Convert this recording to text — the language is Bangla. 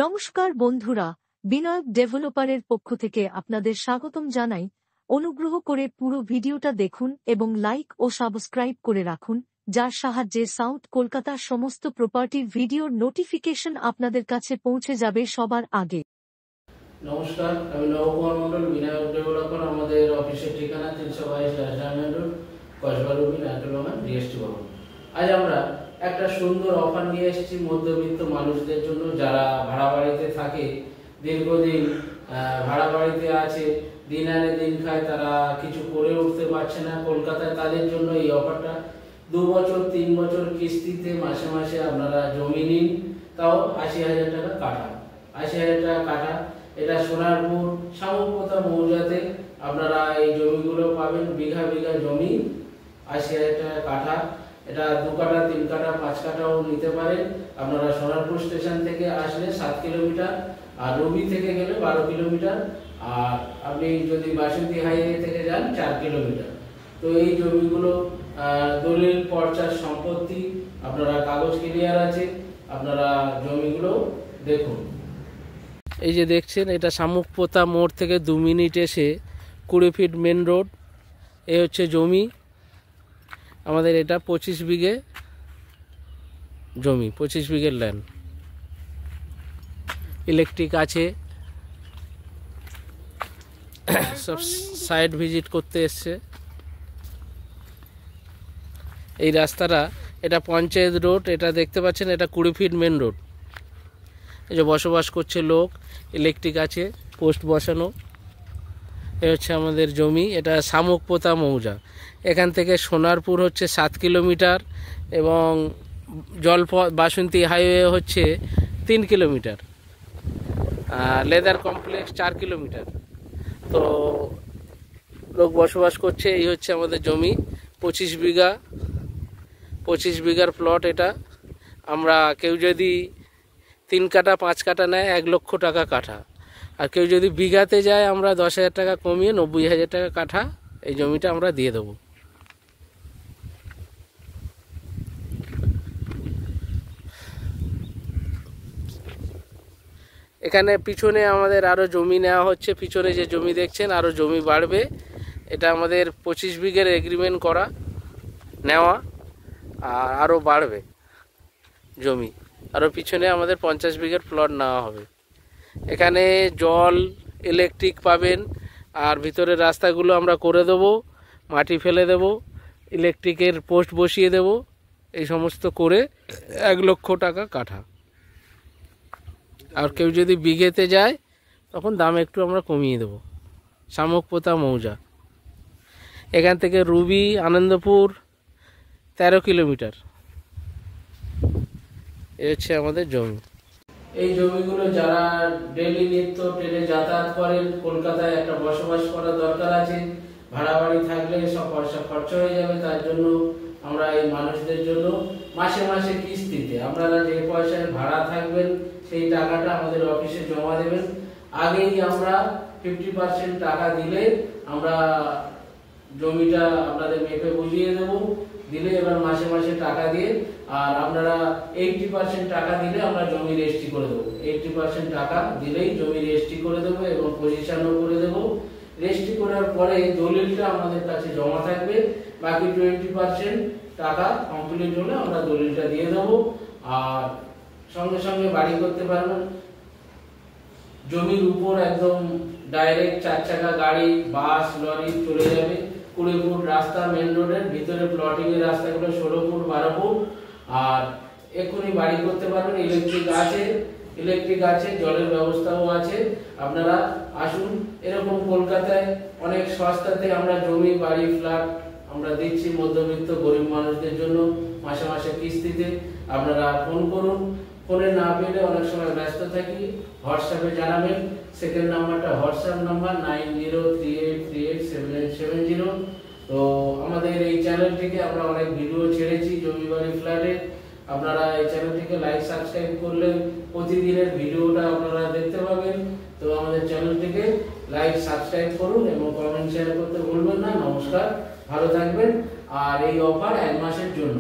নমস্কার বন্ধুরা, বিনায়ক ডেভেলপারের পক্ষ থেকে আপনাদের স্বাগতম জানাই। অনুগ্রহ করে পুরো ভিডিওটা দেখুন এবং লাইক ও সাবস্ক্রাইব করে রাখুন, যার সাহায্যে সাউথ কলকাতার সমস্ত প্রপার্টির ভিডিওর নোটিফিকেশন আপনাদের কাছে পৌঁছে যাবে সবার আগে। নমস্কার, আমি নবকুমার মন্ডল, বিনায়ক ডেভেলপার। আমাদের অফিসের ঠিকানা 322 রাজধানী রোড, কসবারুবি, নাট্যলঙ্গা, ডিএসটি ভবন। আজ আমরা একটা সুন্দর অফার নিয়ে এসেছি মধ্যবিত্ত মানুষদের জন্য, যারা ভাড়া বাড়িতে থাকে, দীর্ঘদিন ভাড়া বাড়িতে আছে, দিন আনে দিন খায়, তারা কিছু করে উঠতে পারছে না কলকাতায়। তাদের জন্য এই অফারটা 2 বছর 3 বছর কিস্তিতে মাসে মাসে আপনারা জমি নিন, তাও 80,000 টাকা কাঠা। 80,000 টাকা কাঠা। এটা সোনারপুর শামুকপোতা মৌজাতে আপনারা এই জমিগুলো পাবেন। বিঘা বিঘা জমি, 80,000 টাকা কাঠা। এটা 2 কাঠা 3 কাঠা 5 কাঠাও নিতে পারেন। আপনারা সোনারপুর স্টেশন থেকে আসলে 7 কিলোমিটার, আর রবি থেকে গেলে 12 কিলোমিটার, আর আপনি যদি বাসন্তী হাইওয়ে থেকে যান 4 কিলোমিটার। তো এই জমিগুলো দলিল পর্চার সম্পত্তি, আপনারা কাগজ ক্লিয়ার আছে, আপনারা জমিগুলো দেখুন। এই যে দেখছেন, এটা শামুকপোতা মোড় থেকে 2 মিনিট এসে 20 ফিট মেন রোড। এই হচ্ছে জমি আমাদের। এটা 25 বিঘে জমি, 25 বিঘের ল্যান্ড। ইলেকট্রিক আছে, সব সাইট ভিজিট করতে এসছে। এই রাস্তাটা, এটা পঞ্চায়েত রোড। এটা দেখতে পাচ্ছেন, এটা 20 ফিট মেন রোড। এই যে বসবাস করছে লোক, ইলেকট্রিক আছে, পোস্ট বসানো। এ হচ্ছে আমাদের জমি। এটা শামুকপোতা মৌজা। এখান থেকে সোনারপুর হচ্ছে 7 কিলোমিটার এবং বাসন্তী হাইওয়ে হচ্ছে 3 কিলোমিটার, লেদার কমপ্লেক্স 4 কিলোমিটার। তো লোক বসবাস করছে। এই হচ্ছে আমাদের জমি, 25 বিঘার প্লট। এটা আমরা কেউ যদি 3 কাঠা 5 কাঠা নেয় 1 লক্ষ টাকা কাঠা, আর কেউ যদি বিঘাতে যায় আমরা 10,000 টাকা কমিয়ে 90,000 টাকা কাঠা এই জমিটা আমরা দিয়ে দেবো। এখানে পিছনে আমাদের আরও জমি নেওয়া হচ্ছে। পিছনে যে জমি দেখছেন, আরও জমি বাড়বে। এটা আমাদের 25 বিঘের এগ্রিমেন্ট করা নেওয়া, আর আরও বাড়বে জমি। আরও পিছনে আমাদের 50 বিঘের প্লট নেওয়া হবে। এখানে জল, ইলেকট্রিক পাবেন, আর ভিতরের রাস্তাগুলো আমরা করে দেবো, মাটি ফেলে দেব, ইলেকট্রিকের পোস্ট বসিয়ে দেব। এই সমস্ত করে 1 লক্ষ টাকা কাঠা। আর কেউ যদি বিঘেতে যায় তখন দাম একটু আমরা কমিয়ে দেব। শামুকপোতা মৌজা। এখান থেকে রুবি, আনন্দপুর 13 কিলোমিটার। এই হচ্ছে আমাদের জমি। এই জমিগুলো যারা ডেইলি নিত্য ট্রেনে যাতায়াত করেন, কলকাতায় একটা বসবাস করার দরকার আছে, ভাড়া বাড়ি থাকলে সব পয়সা খরচ হয়ে যাবে, তার জন্য আমরা এই মানুষদের জন্য মাসে মাসে কিস্তিতে আপনারা যে পয়সায় ভাড়া থাকবেন সেই টাকাটা আমাদের অফিসে জমা দেবেন। আগেই আমরা 50% টাকা দিলে আমরা জমিটা আপনাদের মেপে বুঝিয়ে দেবো, দিলে এবার মাসে মাসে টাকা দিয়ে, আর আপনারা 80% টাকা দিলে আমরা জমি রেজিস্ট্রি করে দেবো। 80% টাকা দিলেই জমি রেজিস্ট্রি করে দেবো এবং পজিশনও করে দেবো। রেজিস্ট্রি করার পরে দলিলটা আমাদের কাছে জমা থাকবে। বাকি 20% টাকা কমপ্লিট হলে আমরা দলিলটা দিয়ে দেবো, আর সঙ্গে সঙ্গে বাড়ি করতে পারবেন। জমির উপর একদম ডাইরেক্ট 4 চাকা গাড়ি, বাস, লরি চলে যাবে। 20 ফুট রাস্তা মেন রোডের ভিতরে, প্লটিং এর রাস্তাগুলো 16 ফুট 12 ফুট, আর এক্ষুনি বাড়ি করতে পারবেন। ইলেকট্রিক আছে, জলের ব্যবস্থাও আছে। আপনারা আসুন। এরকম কলকাতায় অনেক সস্তাতে আমরা জমি, বাড়ি, ফ্ল্যাট আমরা দিচ্ছি মধ্যবিত্ত গরিব মানুষদের জন্য মাসে মাসে কিস্তিতে। আপনারা ফোন করুন। ফোনে না পেলে অনেক সময় ব্যস্ত থাকি, হোয়াটসঅ্যাপে জানাবেন। সেকেন্ড নাম্বারটা হোয়াটসঅ্যাপ নাম্বার 9038387870। তো আমাদের এই চ্যানেলটিকে আমরা অনেক ভিডিও ছেড়েছি জমি, বাড়ি, ফ্ল্যাটে। আপনারা এই চ্যানেলটিকে লাইক সাবস্ক্রাইব করলে প্রতিদিনের ভিডিওটা আপনারা দেখতে পাবেন। তো আমাদের চ্যানেলটিকে লাইক সাবস্ক্রাইব করুন এবং কমেন্ট শেয়ার করতে ভুলবেন না। নমস্কার, ভালো থাকবেন। আর এই অফার 1 মাসের জন্য।